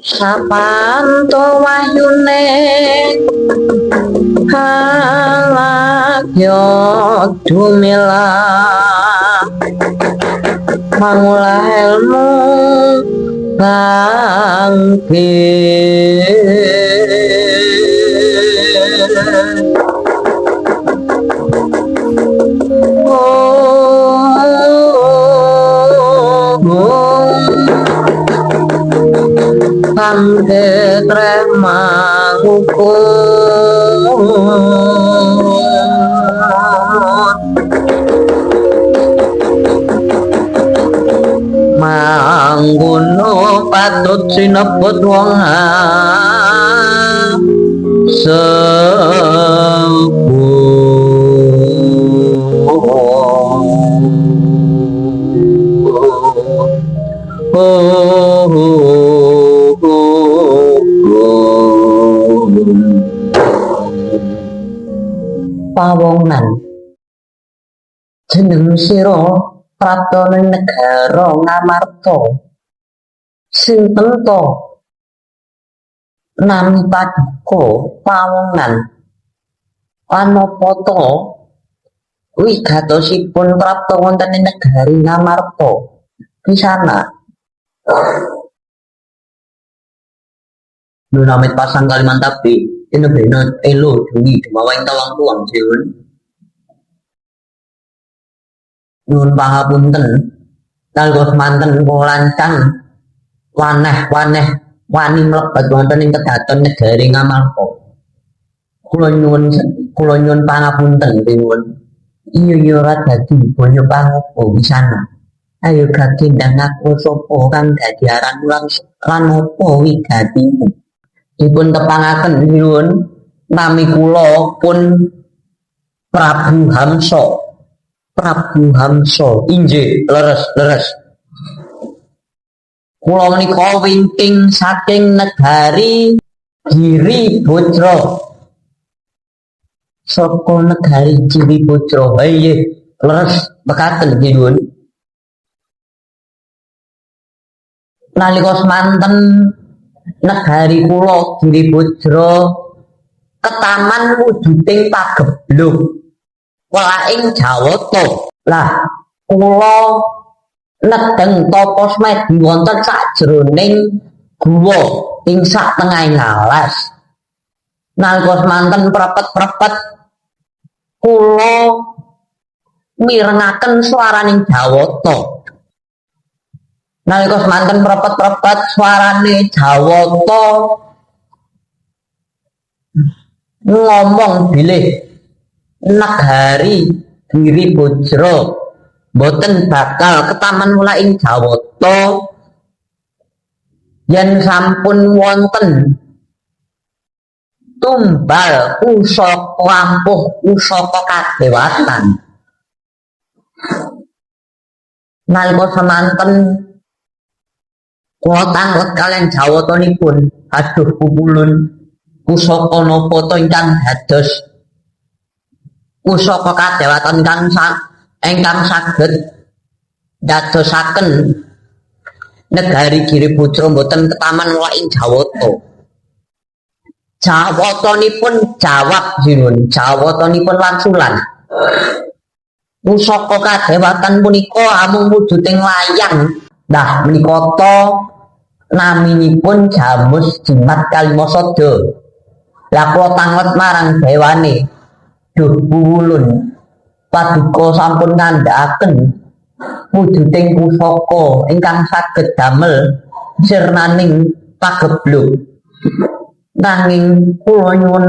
Sapanto wahyune halagya dumilah mangulah ilmu bangkit bangkit remangkut manggono patut sinebut wong pawongan jeneng sira prapta ning negara Ngamarta sinten to nami paduka pawongan anapa to wigatosipun prapta wonten ing negari Ngamarta pisana Nunamit pasang Kalimantan B ini benar elo duni kemawang tawang tuang jiun nun pangapunten kalgos manten polancang waneh wani mlebet wonten ing kedaton negari Ngamarta kula nyuwun pangapunten nuwun iya ora dadi boyo pangapa wisana ayo kagendang aku sapa kang dadi aran lan apa wigati dipun tepangaken nyuwun nami kula pun Prabu Hamsa inggih leres kula menika wingking saking negari Giri Bojro saka negari Giri Bojro nggih leres mekaten nyuwun nalika semanten negari kula Giri Bojro ketaman wujuding pageblug walaing Jawata lah kula nedeng tapa smedi wonten sajroning guwa ing sak tengahing alas nalika semanten prepet kula mirengaken swaraning Jawata nalika semanten prepet swarane Jawata ngomong bilih negari Giri Bojro boten bakal ketaman mula ing Jawata yen sampun wonten tumbal pusaka ampuh pusaka kadewatan nalika semanten kula tanglet kaliyan Jawatanipun aduh pupulun pusaka napa to ingkang dados pusaka kadewatan ingkang saged dadosaken negari Giri Bojro boten ketaman mula ing Jawata Jawatanipun jawab jinun Jawatanipun wangsulan pusaka kadewatan punika amung wujuding layang nah menika to naminipun Jamus Jimat Kalimasada lah kula tanglet marang dewane duh puwulun paduka sampun ngandhakaken wujuding pusaka ingkang saged damel sirnaning pageblug nanging kula nyuwun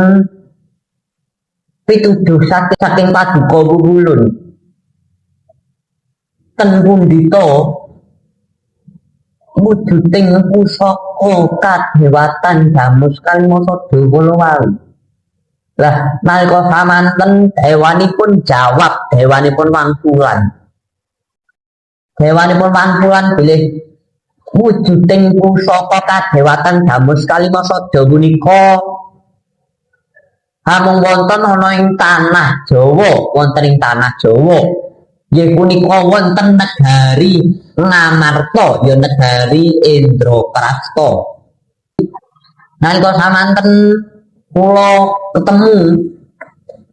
pituduh saking paduka puwulun ten pundi to wujuding pusaka kadewatan Jamus Kalimasada kula wau lah nalika samanten dewanipun jawab dewanipun wangsulan bilih wujuding pusaka kadewatan Jamus Kalimasada punika amung wonten ana ing tanah Jawa nggih punika wonten negari Ngamarta ya negari Indraprasta Nalika samanten kula ketemu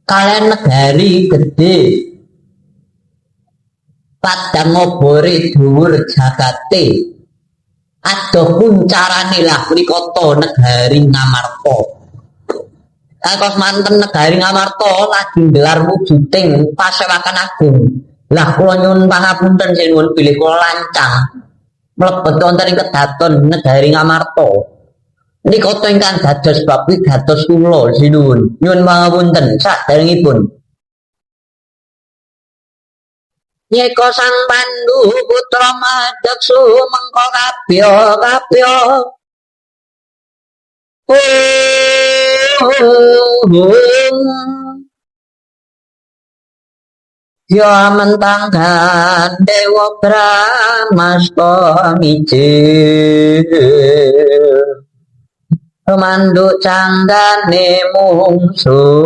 kalian negari gede padang obore dhuwur jagate adoh puncarane lah mrikata negari Ngamarta. Kos manten negari Ngamarta lagi gelar wujuding pasewakan agung. Lah kula nyuwun pangapunten sinuwun bilih kula lancang mlebet wonten ing kedaton negari Ngamarta. Nikata ingkang dados bab dados kula sinuwun nyuwun pangapunten saderengipun. Nyeka sang Pandu putra Madaksu mengko kapya ya mentangkan Dewa Bramasta mijil manduk canggane mungsuh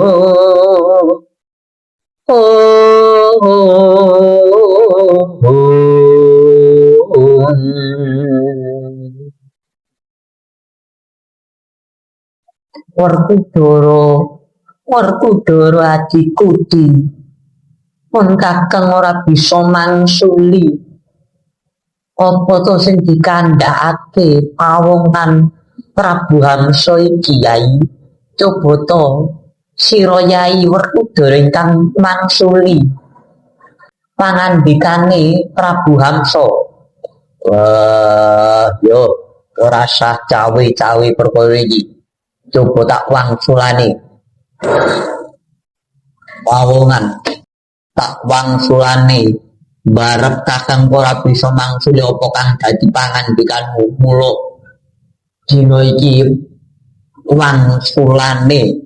Werkudara adikuti pun kakang ora bisa mangsuli apa to sing dikandhakake pawongan Prabu Hamsa iki Yai. Coba to sira Yai Werkudara ingkang mangsuli pangandikane Prabu Hamsa. Wah, yo ora sah cawe-cawe perkara iki. Coba tak wangsulane. Pawongan tak wangsulane barep kakang ora bisa mangsuli apa kang dadi pangandikanmu. Mula dina iki wangsulane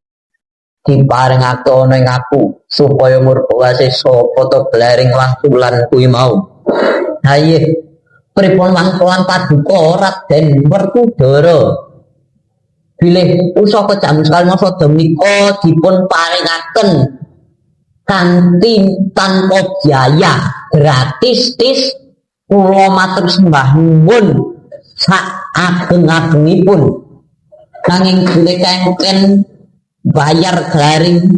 diparingake ana ing aku supaya murpawase sapa to blaring wangsulan kuwi mau. Ha iya, pripun wangsulan paduka Raden Werkudara bilih usaka jam sekali masa menika dipun paringaken kanthi tanpa biaya gratis kula matur sembah nuwun sak ageng-agengipun nanging bilih kengken bayar glaring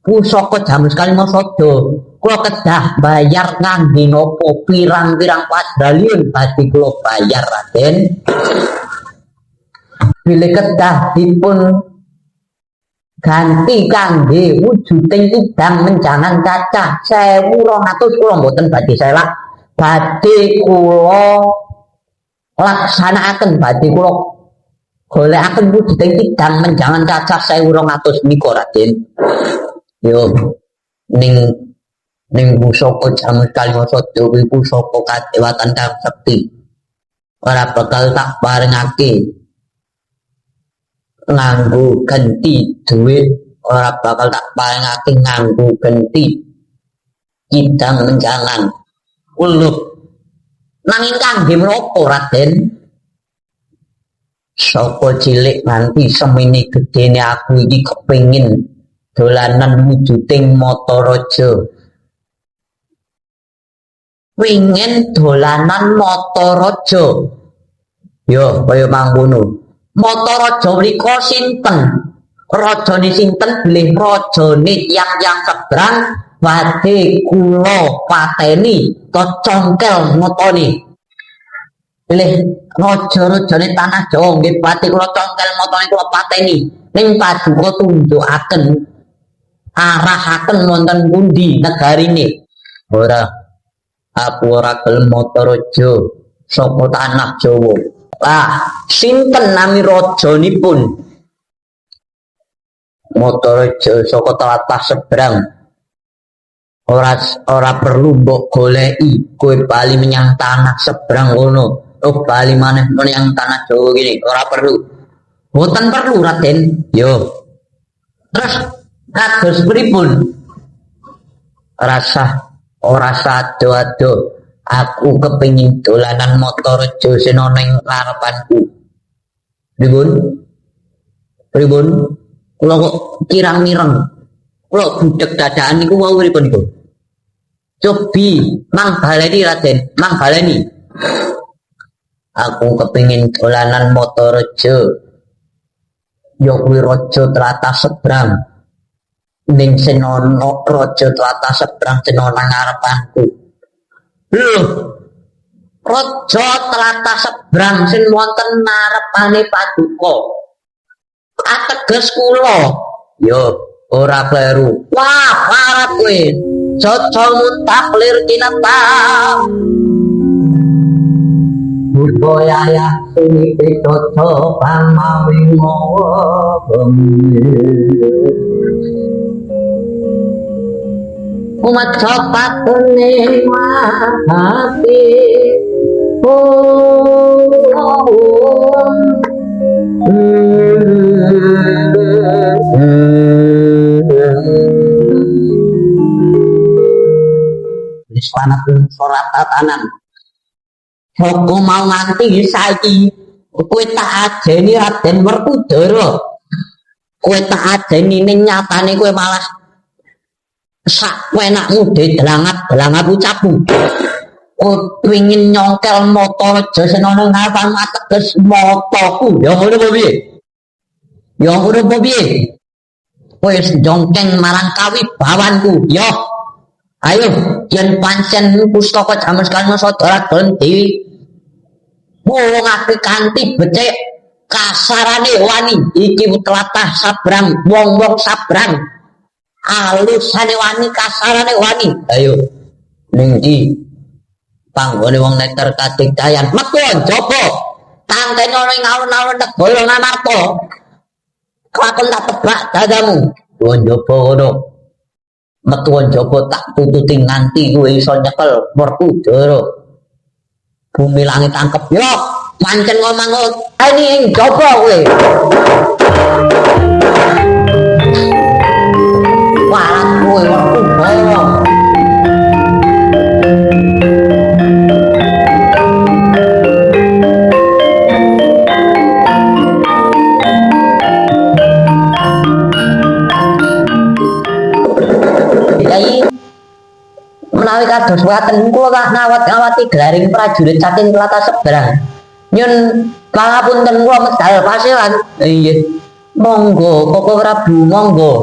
pusaka jam sekali masa kula kedah bayar ngangge napa pirang-pirang padaliun badhe kula bayar Raden. Bilih kedah dipun ganti kangge wujuding kidang menjangan cacah 1200 kula mboten badhe selak badhe kula laksanakaken badhe kula golekaken wujuding kidang menjangan cacah 1200 menika Raden. Yo ning pusaka jam Kaliwasa kuwi pusaka kadewatan kang sekti. Ora bakal tak parengake nganggo ganti duit, ora bakal tak parengake nganggo ganti kidang menjangan. Uluh nanging kangge menapa Raden? Saka cilik nganti semene gedene aku iki kepengin dolanan wujuding Mataraja. Pengen dolanan Mataraja. Yo kaya mangkono. Mataraja mriko sinten? Rajane sinten bilih rajane yang seberang badhe kula pateni to congkel motone. Bilih raja-rajane tanah Jawa nggih badhe kula congkel motone kula pateni. Ning paduka tunjukaken arahaken wonten pundi negarine. Ora aku ora gelem Mataraja saka tanah Jawa. Sinten nami rajanipun? Mataraja saka tlatah seberang. Ora perlu mbok goleki kowe bali menyang tanah seberang ngono. Oh bali maneh menyang tanah Jawa gini, ora perlu. Mboten perlu Raden. Yo. Terus kados pripun? Ora sado-ado. Aku kepengin dolanan Mataraja sing ana ing karepanku. Pripun? Kula kok kirang-mireng. Kula budhek dadakan niku wau pripun niku? Cobi mang baleni Raden, mang baleni. Aku kepengin dolanan Mataraja. ya kuwi raja tlatah sebrang ning senono raja tlatah sebrang senono ngarepanku lho raja tlatah sebrang sing wonten ngarepane paduka ateges kula yo ora kleru wah parah kowe cocok mutaklir kinata budaya ya sini cocok pamawi mawa umat copatune hati wis panatun surat tatanan Hoko mau nganti saiki kowe tak ajeni Raden Werkudara kowe tak ajeni ning nyatane kowe malah sak enakmu delangat-delangat ucapmu pengin nyongkel mata aja senono ngapan ateges mataku ya ngono apa piye ya ngono apa piye kowe jongkeng marang kawibawanku yo ayo yen pancen pustaka jaman sekarang saudara ganti wong akeh kanthi becik kasarane wani iki tlatah sabrang wong-wong sabrang alusane wani kasarane wani ayo ning iki panggone wong neter kadikdayan metu njaba tantene ana ing alun-alun negara Ngamarta kakon tak tebak dadamu njaba ngono metu njaba tak tututi nganti kowe iso nyekel Werkudara bumi langit tangkep yo pancen ngomong ini ing jaba kowe walat kowe Werkudara menawi kados waten kula ngawat-ngawati gelaring prajurit saking tlatah seberang nyun pangapunten kula medal pasewan iya monggo Koko Prabu monggo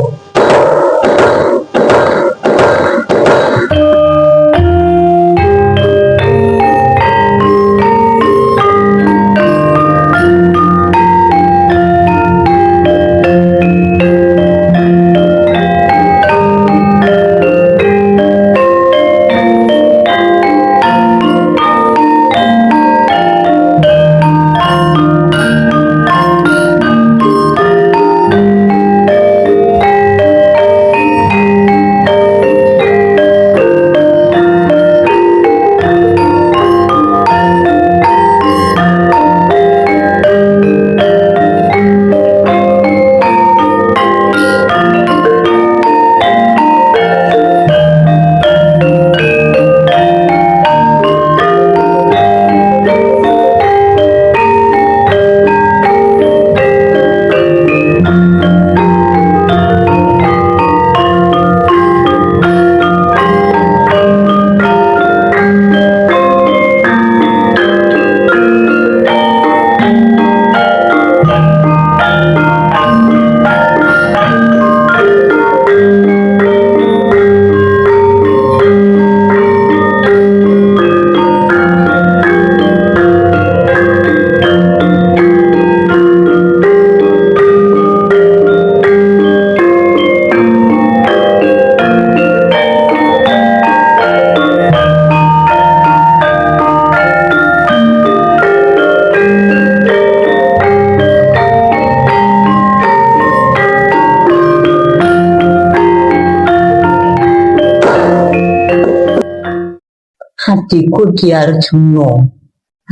Hatiku Diarjuna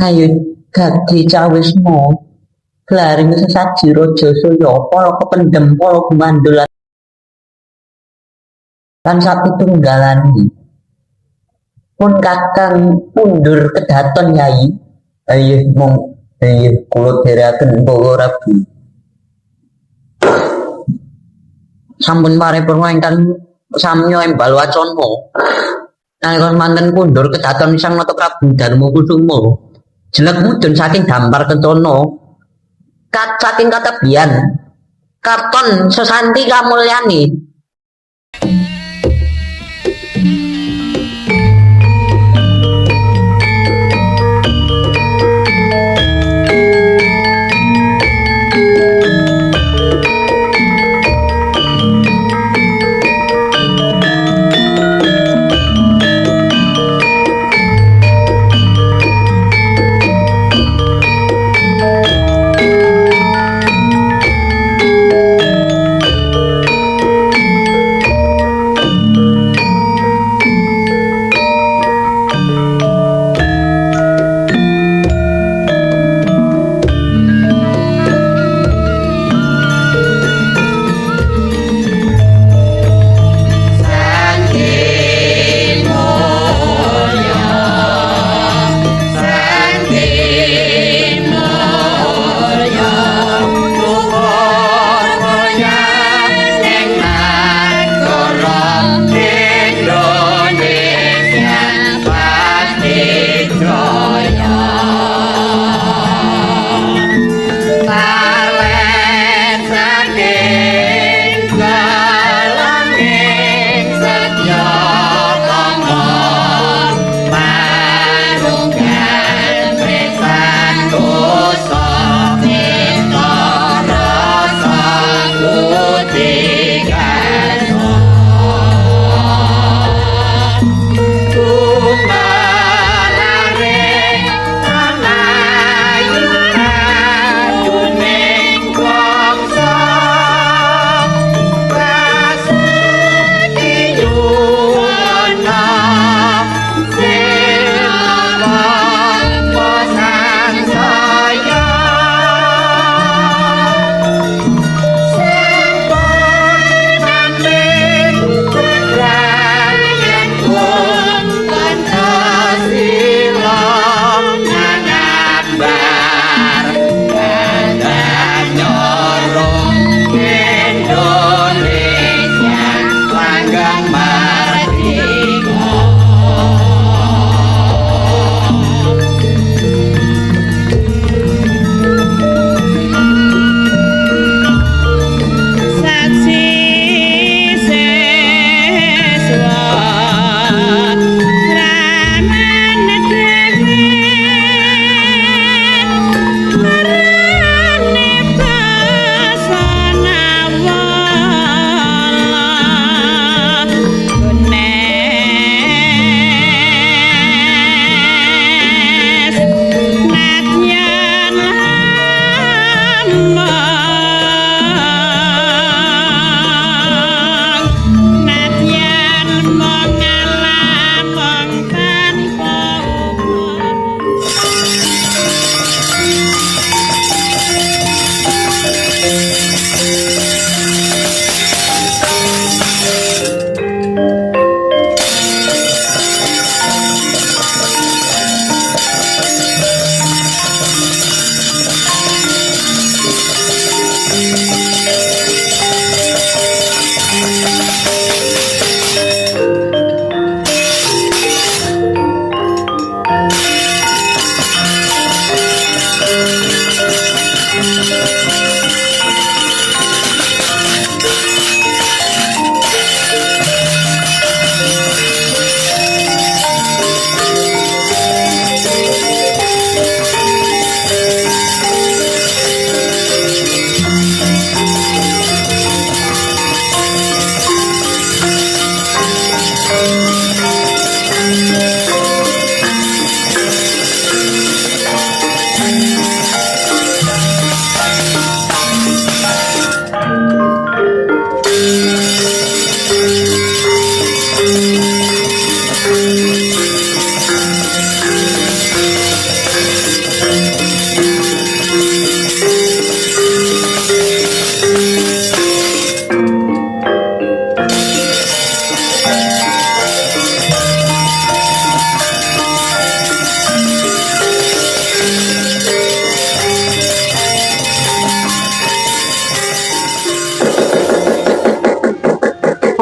ayo dadi cawismu glaring sesaji raja saya para kependhem para gumandul lan satunggalane pun kakang mundur kedaton Yai ayo mong ayo kula dherekaken Para Prabu sampun paripurna ingkang samya embal wacana nalika manten kundur kedaton Sang Nata Prabu Darma Kusuma jelek mudhun saking dampar kencana saking katebian Katon Susanti Kamulyani.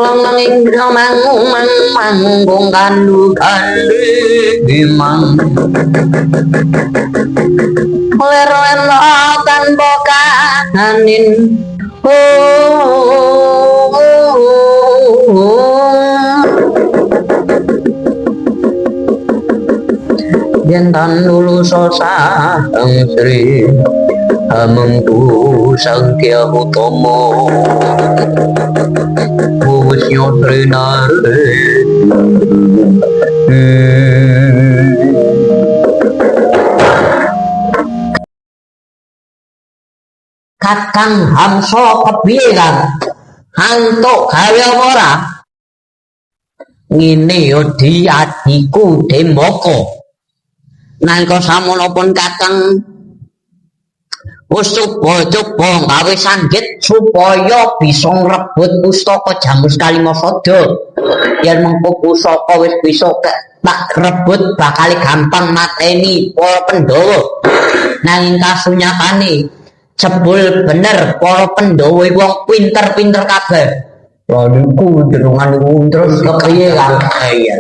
Langing manggung kandu bimang ler tanpa kahanin yen tan lulus sang Sri Hamengku Sangkya Utama Wisya Trinare Kakang Hamsa kepiye Kang? Antuk gawe ora? Ngene yo di adiku Dembaka. Nalika samono pun Kakang coba gawe sanggit supaya bisa ngrebut pustaka Jamus Kalimasada. Yen mengko pusaka wis bisa tak rebut bakal gampang mateni para Pandhawa. Nanging kasunyatane jebul bener para Pandhawa wong pinter-pinter kabeh. Lha niku jenengan niku terus kepriye Kang? Iya.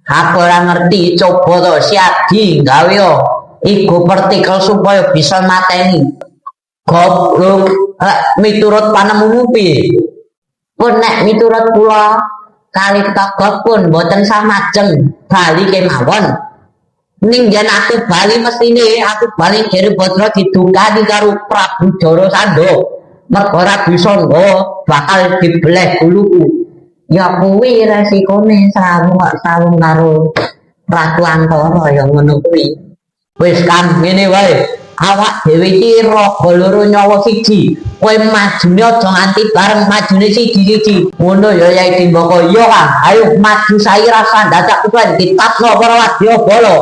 Aku ora ngerti, coba to siadi gawe yo. Iku partikel supaya bisa mateni. Goblok, miturut panemu piye? Pun nek miturut kula kali togok pun boten samajeng bali kemawon. Ning yen aku bali mestine aku bali Giribadra didukani karo Prabu Jarasandha. Mergo ora bisa nggawa bakal dibeleh guluku. Ya kuwi resikone sawung karo Ratu Antara ya ngono kuwi. Wis kan ngene wae. Awak dhewe iki raga loro nyawa siji. Kowe majune aja nganti bareng majune siji-siji. Ngono ya Yai Dembaka. Iya Kang, ayo maju saira dadak kuwi ditapno para wadya bala.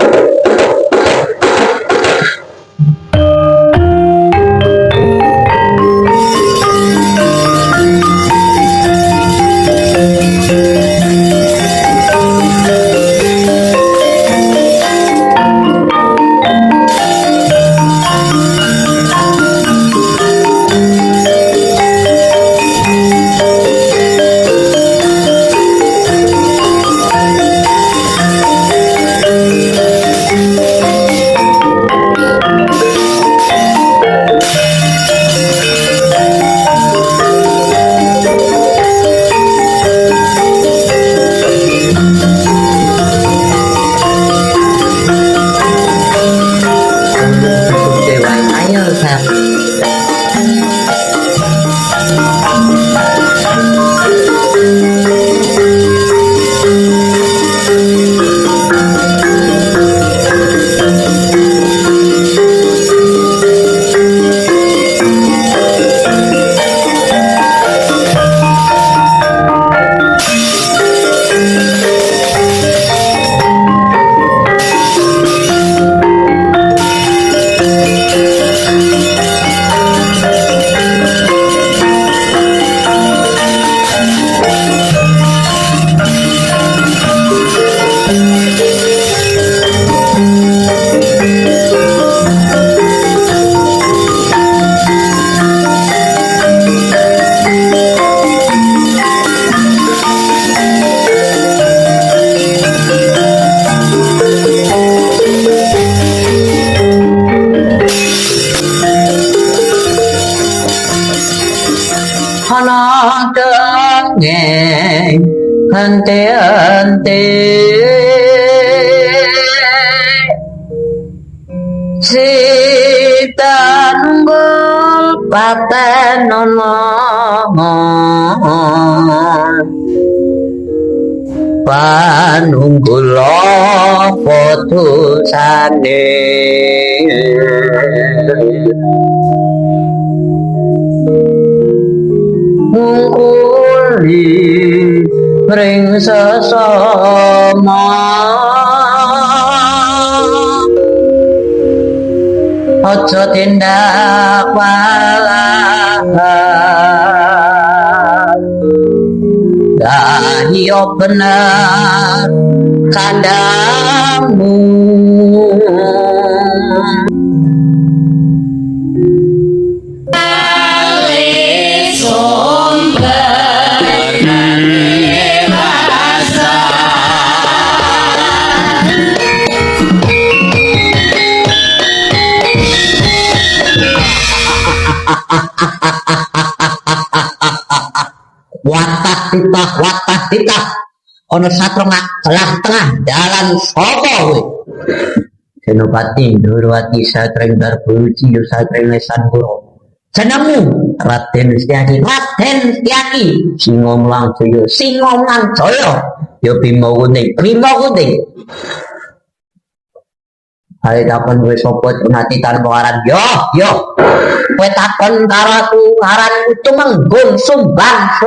Henti-henti Sita nunggul patenono Panunggula putusane Mungkuli ring sesama Aja tindak walahan Dan iya bener kandamu titah ana satrenga kelah tengah dalan sapa kowe Senopati Ndorowati satreng Darboji satreng Lesan Kura jenengmu Raden Setyaki Singa Mlang Jaya ya Bima Kuning ayo takon kowe sapa ngati tanpa aran yo kowe takon karo aku aranku Tumenggung Sumbang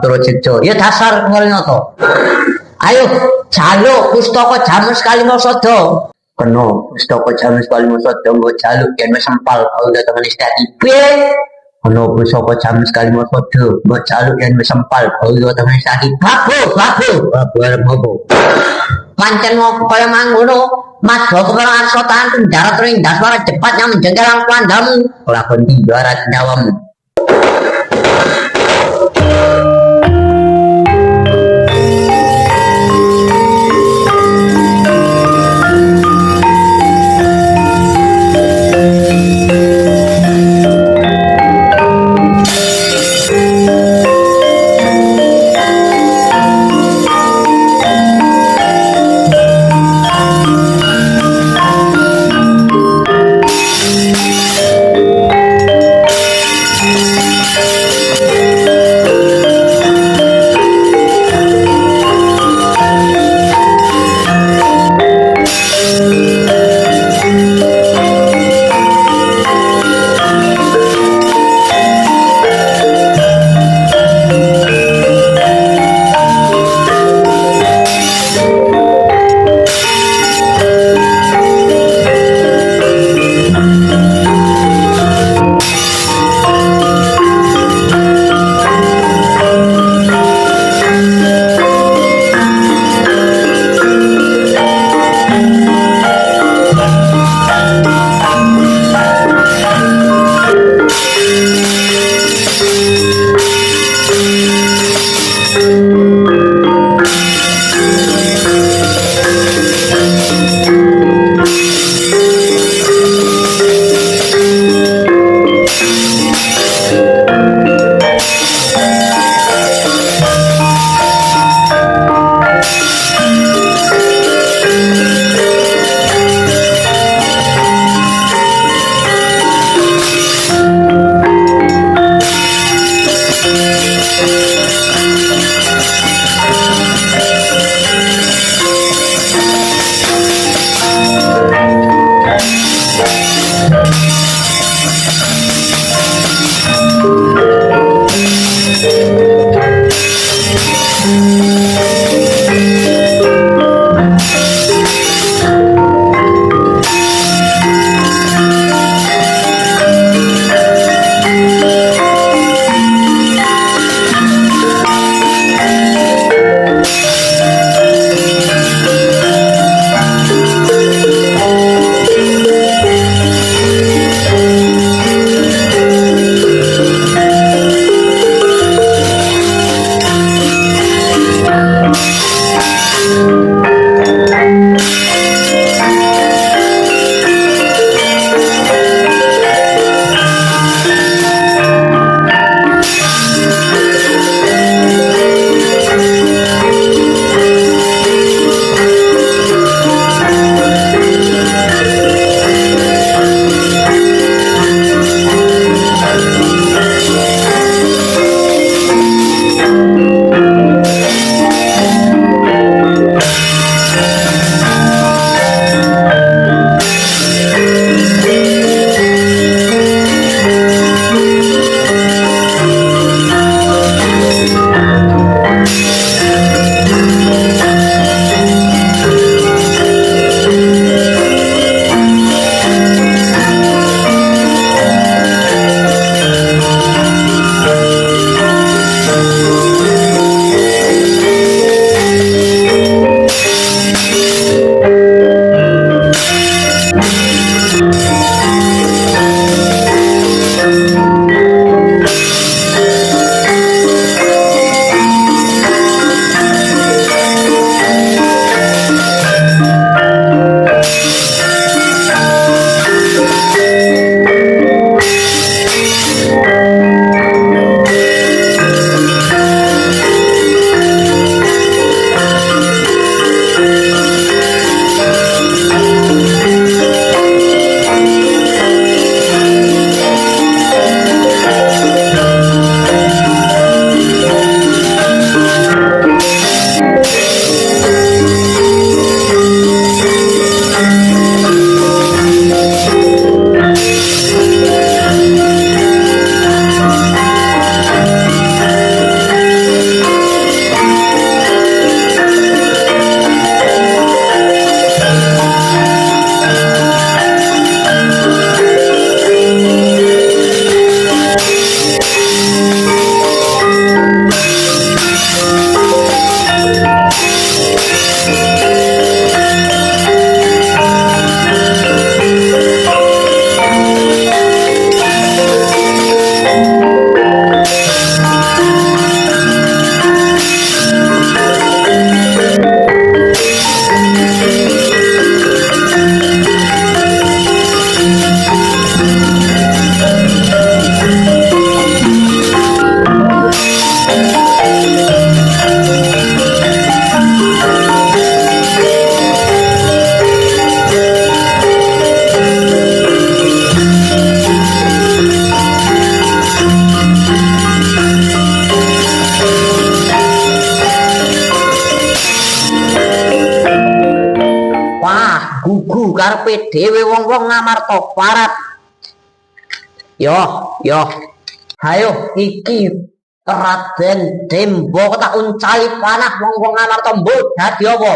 Trojejyo ya dasar ngono to ayo jaluk pustaka Jamus Kalimasada kena pustaka Jamus Kalimasada mbok jaluk yen wis sempal kau temen Setyaki kena pustaka Jamus Kalimasada mbok jaluk yen wis sempal kau temen Setyaki babu arep opo pancen kaya mangkono madha keperangan sotaan pendarat ring daswara cepatnya menjengkelang pandamu lakon tibarat nyawamu ngarepe dhewe wong-wong Ngamarta Barat. Yo, ayo iki Raden Dembo tak uncali panah wong-wong Ngamarta mbok dadi apa?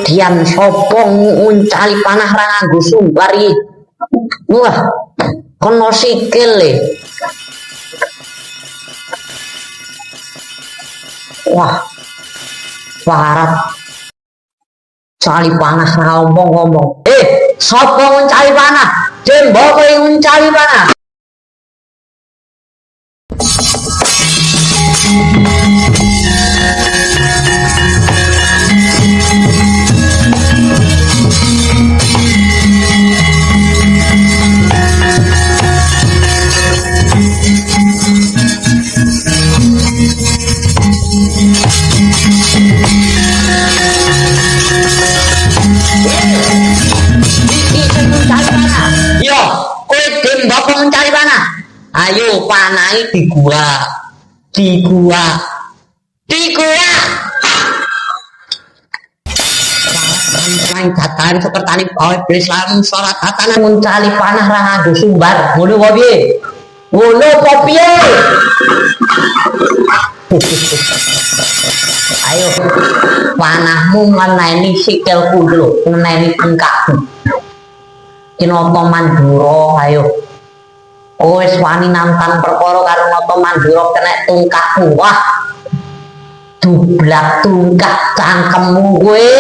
Dian sapa nguncali panah ra nganggo sumbar iki. Wah, kono sikile. Wah. Barat. Cali panah ra ngomong-ngomong. Sapa nguncali panah? Dembo kowe nguncali panah. Yo, kowe Dembo mencari panah. Ayo panahi di gua. Selain datan sepertani bawa Islam sholat datan mencari panah ra nganggo sumbar. Ngono apa piye? Ayo panahmu ngeneni sikilku lho, ngeneni tengkakku. Kinata Mandura, ayo. Wis wani nantang perkara karo Nata Mandura kenek tungkakmu. Wah. Dublak tungkak cangkemmu kowe.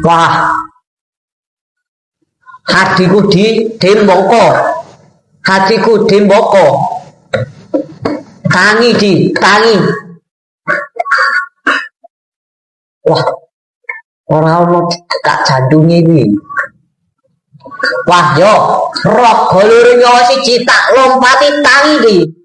Wah, hatiku Demboko, tangi. Wah, orang ono tak jandunge iki. Wah yo, roh golure nyawa siji tak lompati tangi iki.